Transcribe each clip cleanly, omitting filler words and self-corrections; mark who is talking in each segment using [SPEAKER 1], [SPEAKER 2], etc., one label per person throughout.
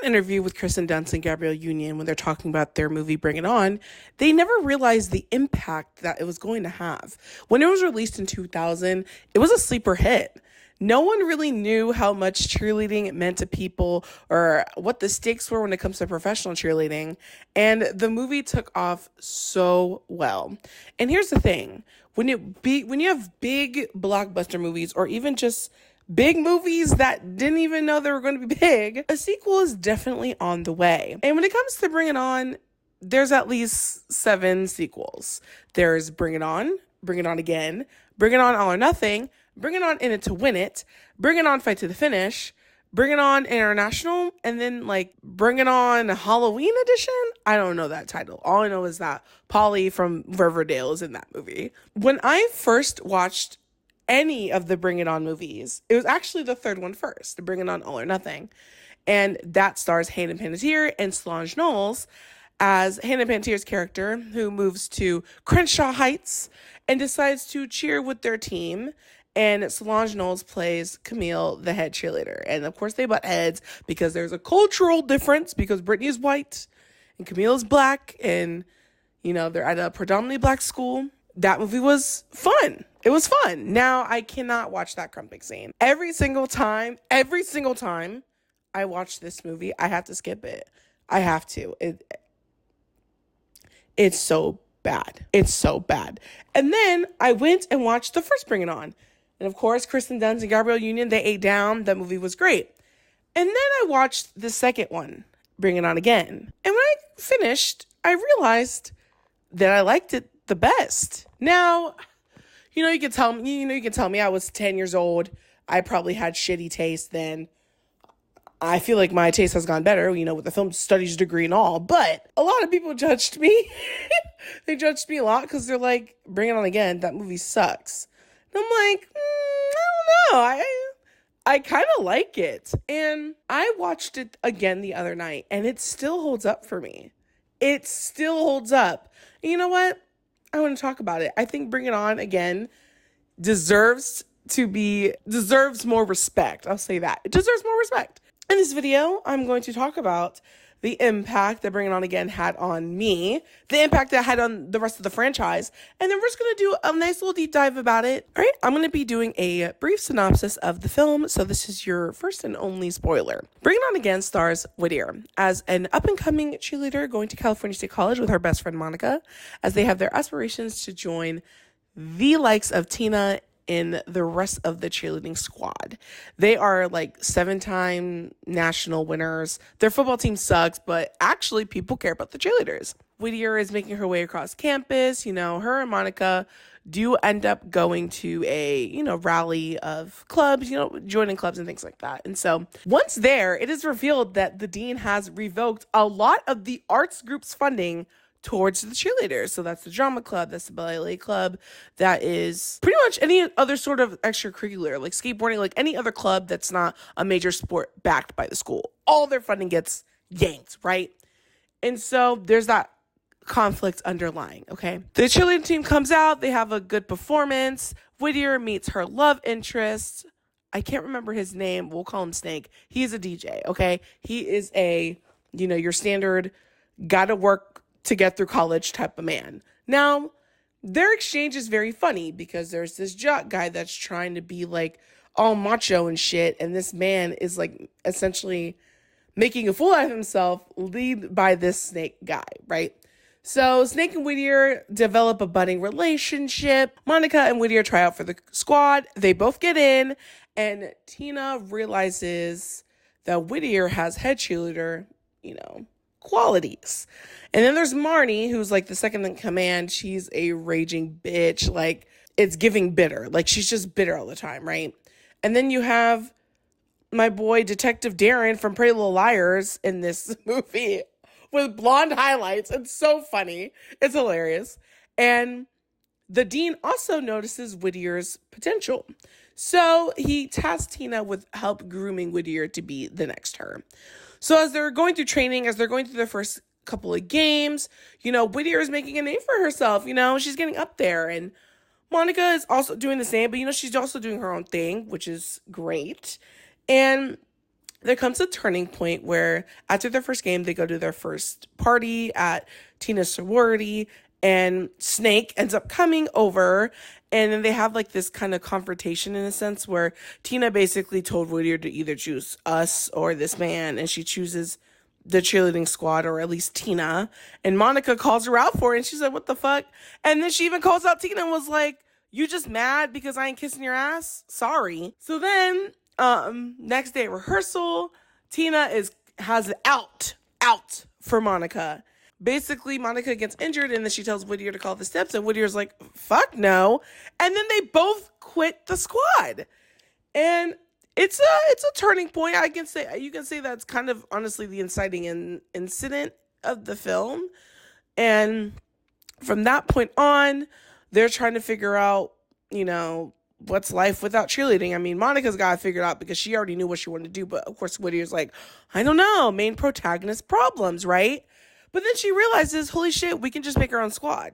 [SPEAKER 1] interview with Kristen Dunst and Gabrielle Union when they're talking about their movie Bring It On, they never realized the impact that it was going to have. When it was released in 2000, it was a sleeper hit. No one really knew how much cheerleading meant to people or what the stakes were when it comes to professional cheerleading. And the movie took off so well. And here's the thing. When you have big blockbuster movies or even just big movies that didn't even know they were going to be big, a sequel is definitely on the way. And when it comes to Bring It On, there's at least 7 sequels. There's Bring It On Again, Bring It On All or Nothing, Bring It On In It to Win It, Bring It On Fight to the Finish, Bring It On International, and then Bring It On Halloween Edition. I don't know that title. All I know is that Polly from Riverdale is in that movie. When I first watched any of the Bring It On movies, it was actually the third one first, the Bring It On All or Nothing. And that stars Hannah Panettiere and Solange Knowles as Hannah Panettiere's character, who moves to Crenshaw Heights and decides to cheer with their team. And Solange Knowles plays Camille, the head cheerleader. And of course they butt heads because there's a cultural difference because Brittany is white and Camille is black. And, they're at a predominantly black school. That movie was fun. It was fun. Now I cannot watch that crumping scene. Every single time I watch this movie, I have to skip it. I have to. It's so bad. It's so bad. And then I went and watched the first Bring It On. And of course, Kristen Dunst and Gabrielle Union, they ate down. That movie was great. And then I watched the second one, Bring It On Again. And when I finished, I realized that I liked it the best. Now, you can tell me I was 10 years old. I probably had shitty taste then. I feel like my taste has gone better, with a film studies degree and all. But a lot of people judged me. They judged me a lot because they're like, Bring It On Again, that movie sucks. And I'm like, I don't know. I kind of like it. And I watched it again the other night, and it still holds up for me. It still holds up. And you know what? I want to talk about it. I think Bring It On Again deserves more respect. I'll say that. It deserves more respect. In this video, I'm going to talk about the impact that Bring It On Again had on me, the impact that it had on the rest of the franchise, and then we're just going to do a nice little deep dive about it. All right, I'm going to be doing a brief synopsis of the film, so this is your first and only spoiler. Bring It On Again stars Whittier as an up-and-coming cheerleader going to California State College with her best friend Monica, as they have their aspirations to join the likes of Tina in the rest of the cheerleading squad. They are 7-time national winners. Their football team sucks, but actually people care about the cheerleaders. Whittier is making her way across campus. Her and Monica do end up going to a, rally of clubs, joining clubs and things like that. And so once there, it is revealed that the dean has revoked a lot of the arts group's funding towards the cheerleaders. So that's the drama club, that's the ballet club, that is pretty much any other sort of extracurricular, like skateboarding, like any other club that's not a major sport backed by the school. All their funding gets yanked, right? And so there's that conflict underlying, okay? The cheerleading team comes out, they have a good performance. Whittier meets her love interest. I can't remember his name. We'll call him Snake. He is a DJ, okay? He is your standard gotta work to get through college type of man. Now, their exchange is very funny because there's this jock guy that's trying to be all macho and shit, and this man is essentially making a fool out of himself, lead by this Snake guy, right? So Snake and Whittier develop a budding relationship. Monica and Whittier try out for the squad. They both get in, and Tina realizes that Whittier has head cheerleader, qualities. And then there's Marnie, who's the second in command. She's a raging bitch. It's giving bitter. She's just bitter all the time, right? And then you have my boy Detective Darren from Pretty Little Liars in this movie with blonde highlights. It's so funny. It's hilarious. And the dean also notices Whittier's potential. So he tasks Tina with help grooming Whittier to be the next her. So as they're going through training, as they're going through their first couple of games, Whittier is making a name for herself. She's getting up there. And Monica is also doing the same, but, she's also doing her own thing, which is great. And there comes a turning point where after their first game, they go to their first party at Tina's sorority, and Snake ends up coming over, and then they have like this kind of confrontation in a sense where Tina basically told Whittier to either choose us or this man, and she chooses the cheerleading squad, or at least Tina, and Monica calls her out for it, and she's like, what the fuck? And then she even calls out Tina and was like, you just mad because I ain't kissing your ass? Sorry. So then, next day at rehearsal, Tina has it out for Monica. Basically, Monica gets injured, and then she tells Whittier to call the steps, and Whittier's like, fuck no. And then they both quit the squad. And it's a turning point. You can say that's kind of honestly the inciting incident of the film. And from that point on, they're trying to figure out, what's life without cheerleading. I mean, Monica's got it figured out because she already knew what she wanted to do. But of course, Whittier's like, I don't know, main protagonist problems, right? But then she realizes, holy shit, we can just make our own squad.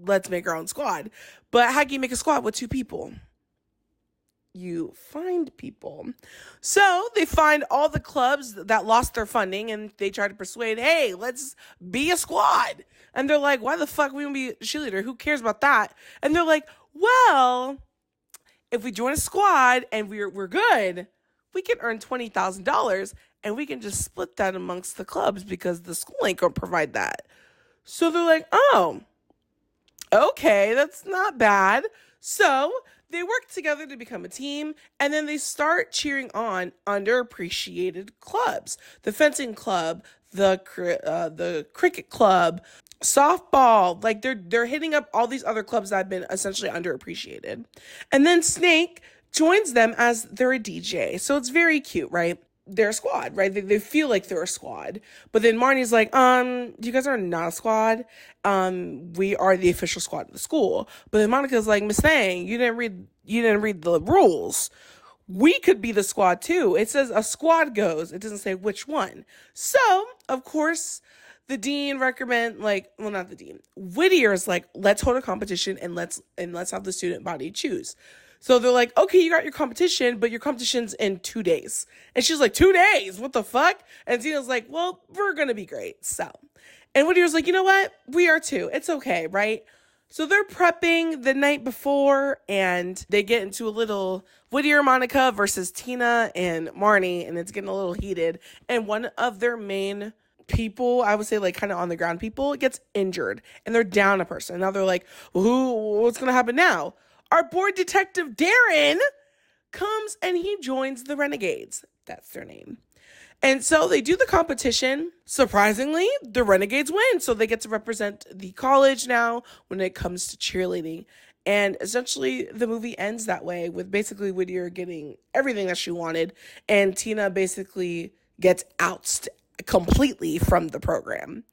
[SPEAKER 1] Let's make our own squad. But how can you make a squad with 2 people? You find people. So they find all the clubs that lost their funding, and they try to persuade, hey, let's be a squad. And they're like, why the fuck we want to be a cheerleader? Who cares about that? And they're like, well, if we join a squad and we're good, we can earn $20,000, and we can just split that amongst the clubs because the school ain't gonna provide that. So they're like, oh, okay, that's not bad. So they work together to become a team, and then they start cheering on underappreciated clubs. The fencing club, the cricket club, softball, like they're hitting up all these other clubs that have been essentially underappreciated. And then Snake joins them as they're a DJ. So it's very cute, right? They're a squad, right? They feel like they're a squad. But then Marnie's like, you guys are not a squad. We are the official squad of the school. But then Monica's like, Miss Thang, you didn't read the rules. We could be the squad too. It says a squad goes. It doesn't say which one. So, of course, the dean not the dean. Whittier's like, let's hold a competition and let's have the student body choose. So they're like, okay, you got your competition, but your competition's in 2 days. And she's like, 2 days? What the fuck? And Tina's like, well, we're going to be great. So, and Whittier's like, you know what? We are too. It's okay, right? So they're prepping the night before, and they get into a little Whittier, Monica versus Tina and Marnie, and it's getting a little heated. And one of their main people, I would say like kind of on the ground people, gets injured, and they're down a person. Now they're like, what's going to happen now? Our board detective, Darren, comes and he joins the Renegades. That's their name. And so they do the competition. Surprisingly, the Renegades win. So they get to represent the college now when it comes to cheerleading. And essentially, the movie ends that way with basically Whittier getting everything that she wanted. And Tina basically gets ousted completely from the program.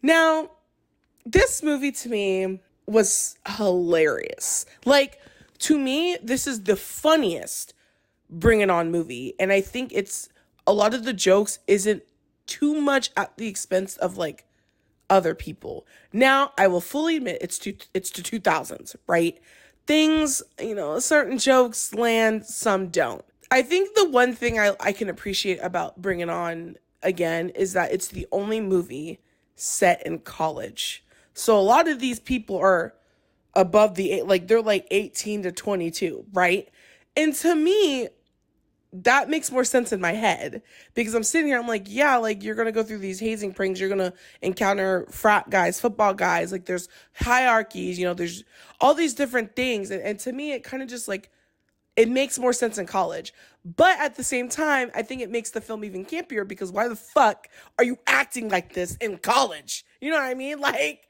[SPEAKER 1] Now, this movie to me was hilarious. Like, to me, this is the funniest Bring It On movie. And I think it's a lot of the jokes isn't too much at the expense of like other people. Now, I will fully admit it's to 2000s, right? Things, certain jokes land, some don't. I think the one thing I can appreciate about Bring It On again is that it's the only movie set in college. So a lot of these people are above they're like 18 to 22, right? And to me, that makes more sense in my head because I'm sitting here, I'm like, yeah, like you're going to go through these hazing pranks. You're going to encounter frat guys, football guys. Like there's hierarchies, there's all these different things. And to me, it kind of just like, it makes more sense in college. But at the same time, I think it makes the film even campier because why the fuck are you acting like this in college? You know what I mean? Like,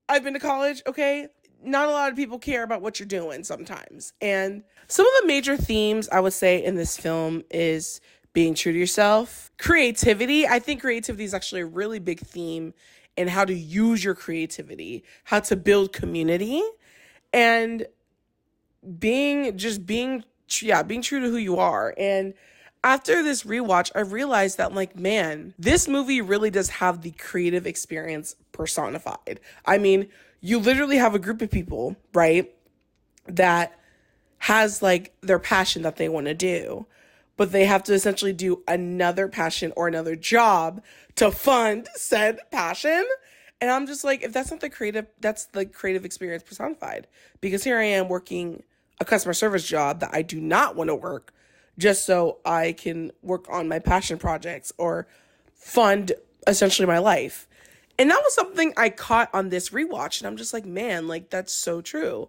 [SPEAKER 1] I've been to college, okay? Not a lot of people care about what you're doing sometimes. And some of the major themes I would say in this film is being true to yourself. Creativity. I think creativity is actually a really big theme in how to use your creativity, how to build community, and being true to who you are. And after this rewatch, I realized that, like, man, this movie really does have the creative experience personified. I mean, you literally have a group of people, right, that has like their passion that they want to do, but they have to essentially do another passion or another job to fund said passion. And I'm just like, if that's not the creative, that's the creative experience personified. Because here I am working a customer service job that I do not want to work just so I can work on my passion projects or fund essentially my life. And that was something I caught on this rewatch. And I'm just like, man, like that's so true.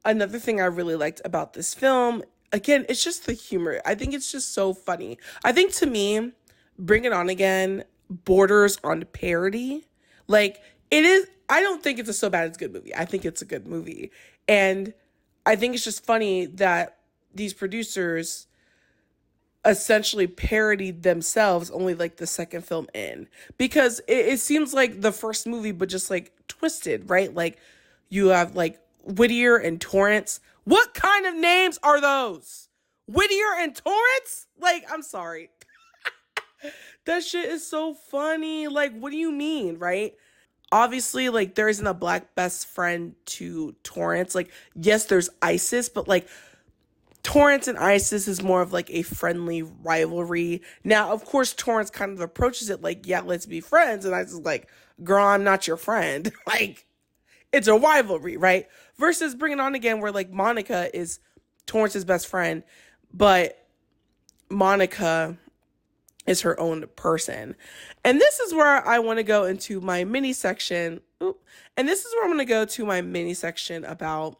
[SPEAKER 1] Another thing I really liked about this film, again, it's just the humor. I think it's just so funny. I think to me, Bring It On Again borders on parody. Like, it is, I don't think it's a so bad it's a good movie. I think it's a good movie. And I think it's just funny that these producers essentially parodied themselves only like the second film in. Because it seems like the first movie, but just like twisted, right? Like, you have like Whittier and Torrance. What kind of names are those? Whittier and Torrance? Like, I'm sorry. That shit is so funny. Like, what do you mean, right? Obviously, like, there isn't a black best friend to Torrance. Like, yes, there's Isis, but like, Torrance and Isis is more of like a friendly rivalry. Now, of course, Torrance kind of approaches it like, yeah, let's be friends. And Isis is like, girl, I'm not your friend. Like, it's a rivalry, right? Versus Bring It On Again, where like Monica is Torrance's best friend, but Monica is her own person. And this is where I want to go into my mini section. And this is where I'm going to go to my mini section about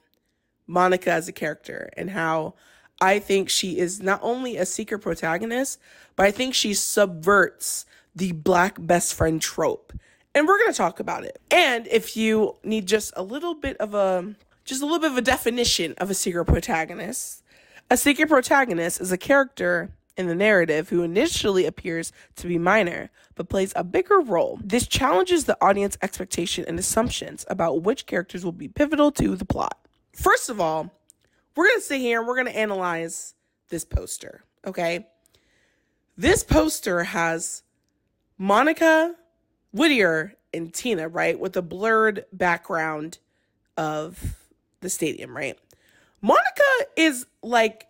[SPEAKER 1] Monica as a character and how I think she is not only a secret protagonist, but I think she subverts the black best friend trope. And we're going to talk about it. And if you need just a little bit of a definition of a secret protagonist is a character in the narrative who initially appears to be minor, but plays a bigger role. This challenges the audience expectation and assumptions about which characters will be pivotal to the plot. First of all, we're going to sit here and we're going to analyze this poster, okay? This poster has Monica, Whittier, and Tina, right? With a blurred background of the stadium, right? Monica is like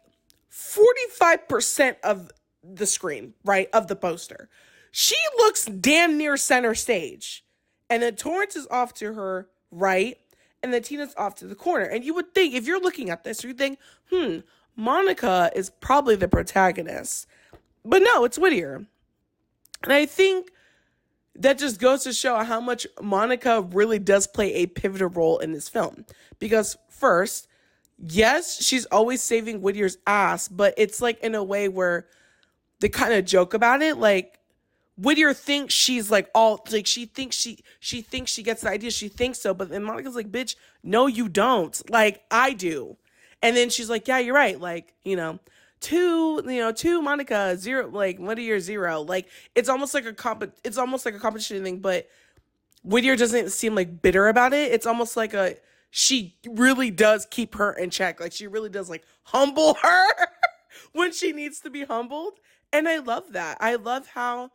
[SPEAKER 1] 45% of the screen, right? Of the poster. She looks damn near center stage. And then Torrance is off to her right. And then Tina's off to the corner. And you would think, if you're looking at this, you think, Monica is probably the protagonist. But no, it's Whittier. And I think that just goes to show how much Monica really does play a pivotal role in this film. Because first, yes, she's always saving Whittier's ass, but it's like in a way where they kind of joke about it. Like, Whittier thinks she's like all, like she thinks she gets the idea. She thinks so. But then Monica's like, bitch, no, you don't. Like, I do. And then she's like, yeah, you're right. Like, two Monica, zero, like Whittier, zero. Like, it's almost like a competition thing, but Whittier doesn't seem like bitter about it. It's almost like she really does keep her in check. Like, she really does like humble her when she needs to be humbled. And I love that. I love how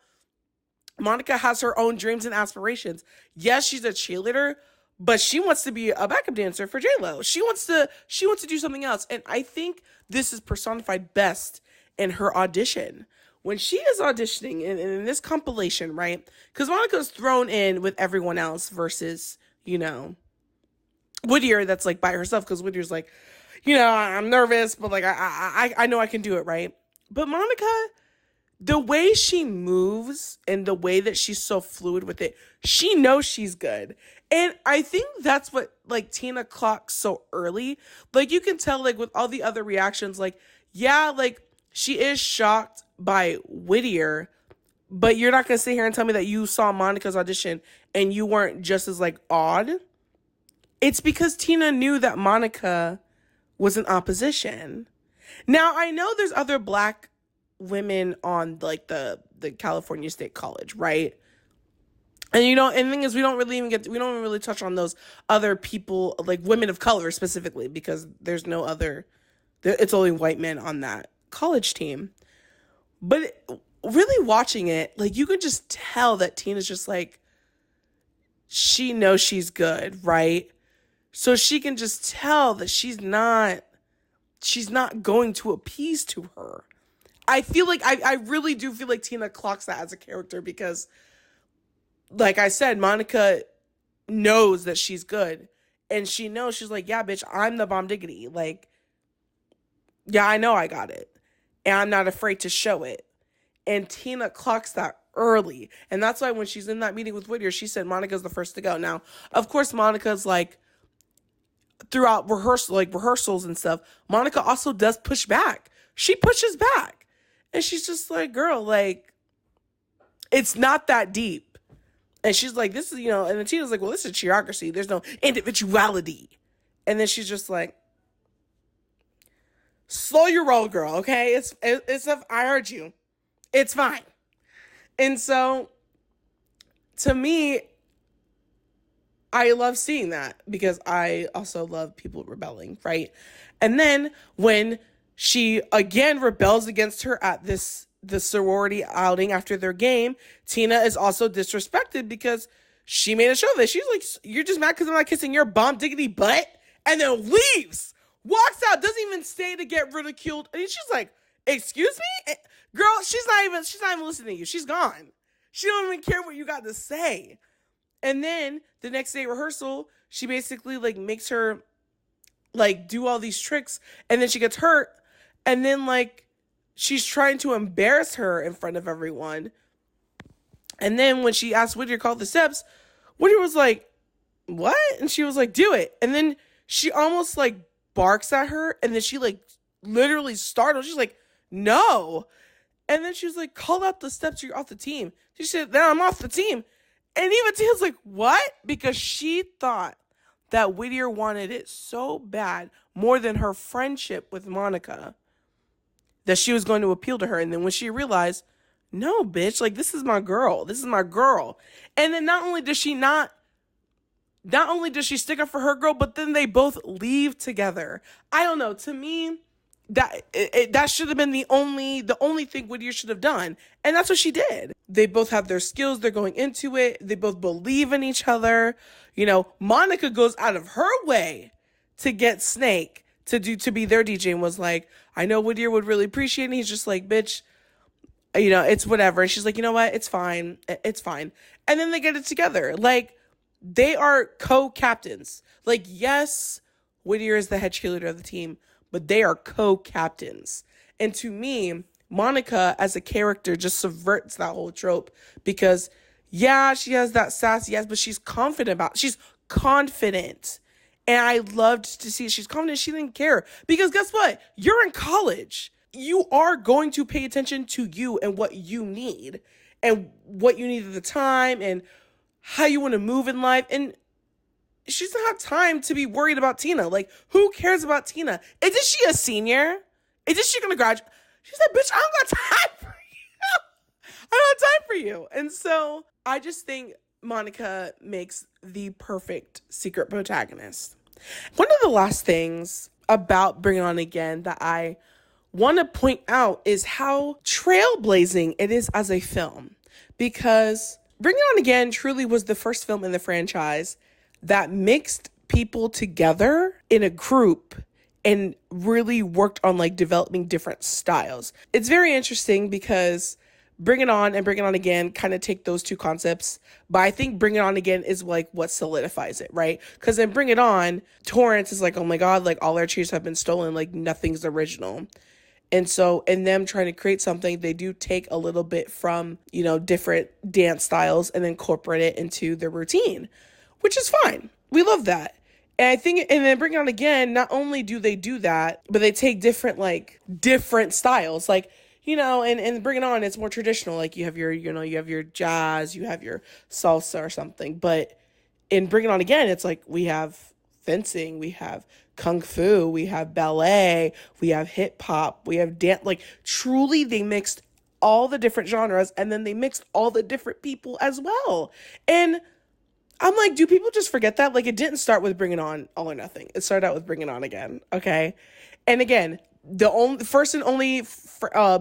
[SPEAKER 1] Monica has her own dreams and aspirations. Yes, she's a cheerleader, but she wants to be a backup dancer for J-Lo. She wants to do something else. And I think this is personified best in her audition. When she is auditioning in this compilation, right? Because Monica's thrown in with everyone else versus, Whittier that's like by herself, because Whittier's like, I'm nervous, but like I know I can do it, right? But Monica, the way she moves and the way that she's so fluid with it, she knows she's good. And I think that's what like Tina clocks so early. Like, you can tell like with all the other reactions, like, yeah, like she is shocked by Whittier, but you're not going to sit here and tell me that you saw Monica's audition and you weren't just as like awed. It's because Tina knew that Monica was in opposition. Now, I know there's other black women on like the California State College, right? And and the thing is, we don't really touch on those other people, like women of color specifically, because there's no other, it's only white men on that college team. But really watching it, like, you could just tell that Tina's just like, she knows she's good, right? So she can just tell that she's not she's not going to appease to her. I feel like, I really do feel like Tina clocks that as a character because, like I said, Monica knows that she's good. And she knows, she's like, yeah, bitch, I'm the bomb diggity. Like, yeah, I know I got it. And I'm not afraid to show it. And Tina clocks that early. And that's why when she's in that meeting with Whittier, she said Monica's the first to go. Now, of course, Monica's like, throughout rehearsals and stuff, Monica also does push back. She pushes back. And she's just like, girl, like, it's not that deep. And she's like, this is, and then Tina's like, well, this is cheerocracy. There's no individuality. And then she's just like, slow your roll, girl, okay? It's I heard you. It's fine. And so, to me, I love seeing that because I also love people rebelling, right? And then when she again rebels against her at the sorority outing after their game, Tina is also disrespected because she made a show of it. She's like, you're just mad because I'm not kissing your bomb diggity butt? And then leaves, walks out, doesn't even stay to get ridiculed. And she's like, excuse me? Girl, she's not even listening to you. She's gone. She don't even care what you got to say. And then the next day rehearsal, she basically like makes her like do all these tricks, and then she gets hurt. And then like she's trying to embarrass her in front of everyone. And then when she asked Whittier to call the steps, Whittier was like, what? And she was like, do it. And then she almost like barks at her, and then she like literally startled. She's like, no. And then she was like, call out the steps, you're off the team. She said, then I'm off the team. And even Tina's like, what? Because she thought that Whittier wanted it so bad, more than her friendship with Monica, that she was going to appeal to her. And then when she realized, no, bitch, like, this is my girl. This is my girl. And then not only does she stick up for her girl, but then they both leave together. I don't know. To me, that should have been the only thing Whittier should have done. And that's what she did. They both have their skills. They're going into it. They both believe in each other. Monica goes out of her way to get Snake to be their DJ and was like, I know Whittier would really appreciate it. And he's just like, bitch, it's whatever. And she's like, you know what? It's fine. It's fine. And then they get it together. Like, they are co-captains. Like, yes, Whittier is the head cheerleader of the team, but they are co-captains. And to me, Monica as a character just subverts that whole trope because, yeah, she has that sass, yes, but she's confident. And I loved to see she's confident. She didn't care because guess what? You're in college. You are going to pay attention to you and what you need and what you need at the time and how you want to move in life. And she doesn't have time to be worried about Tina. Like, who cares about Tina? Isn't she a senior? Isn't she going to graduate? She said, bitch, I don't got time for you. I don't have time for you. And so I just think Monica makes the perfect secret protagonist. One of the last things about Bring It On Again that I want to point out is how trailblazing it is as a film. Because Bring It On Again truly was the first film in the franchise that mixed people together in a group and really worked on like developing different styles. It's very interesting because Bring It On and Bring It On Again kind of take those two concepts, but I think Bring It On Again is like what solidifies it, right? Because in Bring It On, Torrance is like, oh my God, like all our cheers have been stolen, like nothing's original. And so in them trying to create something, they do take a little bit from, different dance styles and incorporate it into their routine, which is fine. We love that. And I think, and then Bring It On Again, not only do they do that, but they take different styles. Like, and Bring It On, it's more traditional. Like you have your jazz, you have your salsa or something. But in Bring It On Again, it's like we have fencing, we have kung fu, we have ballet, we have hip hop, we have dance. Like truly they mixed all the different genres and then they mixed all the different people as well. And I'm like, do people just forget that? Like, it didn't start with Bring It On All or Nothing. It started out with Bring It On Again, okay? And again, the first and only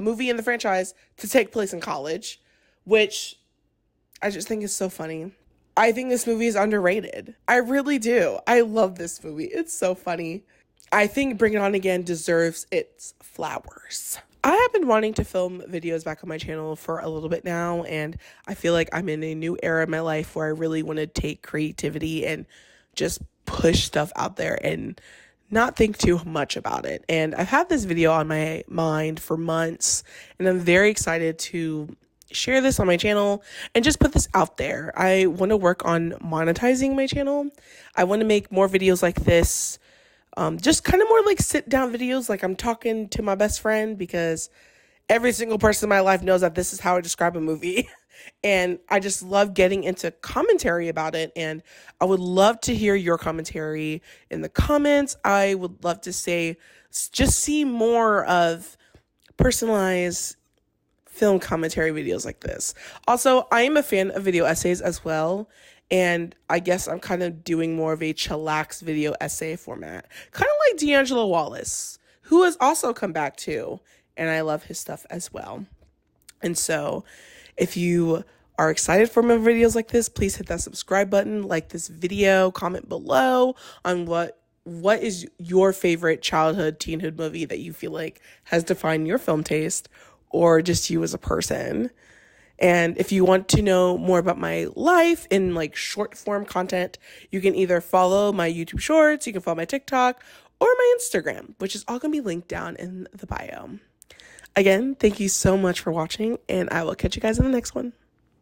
[SPEAKER 1] movie in the franchise to take place in college, which I just think is so funny. I think this movie is underrated. I really do. I love this movie. It's so funny. I think Bring It On Again deserves its flowers. I have been wanting to film videos back on my channel for a little bit now, and I feel like I'm in a new era in my life where I really want to take creativity and just push stuff out there and not think too much about it. And I've had this video on my mind for months, and I'm very excited to share this on my channel and just put this out there. I want to work on monetizing my channel. I want to make more videos like this. Just kind of more like sit down videos, like I'm talking to my best friend, because every single person in my life knows that this is how I describe a movie. And I just love getting into commentary about it. And I would love to hear your commentary in the comments. I would love to just see more of personalized film commentary videos like this. Also, I am a fan of video essays as well. And I guess I'm kind of doing more of a chillax video essay format. Kind of like D'Angelo Wallace, who has also come back too. And I love his stuff as well. And so if you are excited for more videos like this, please hit that subscribe button, like this video, comment below on what is your favorite childhood, teenhood movie that you feel like has defined your film taste or just you as a person. And if you want to know more about my life in like short form content, you can either follow my YouTube shorts, you can follow my TikTok, or my Instagram, which is all going to be linked down in the bio. Again, thank you so much for watching, and I will catch you guys in the next one.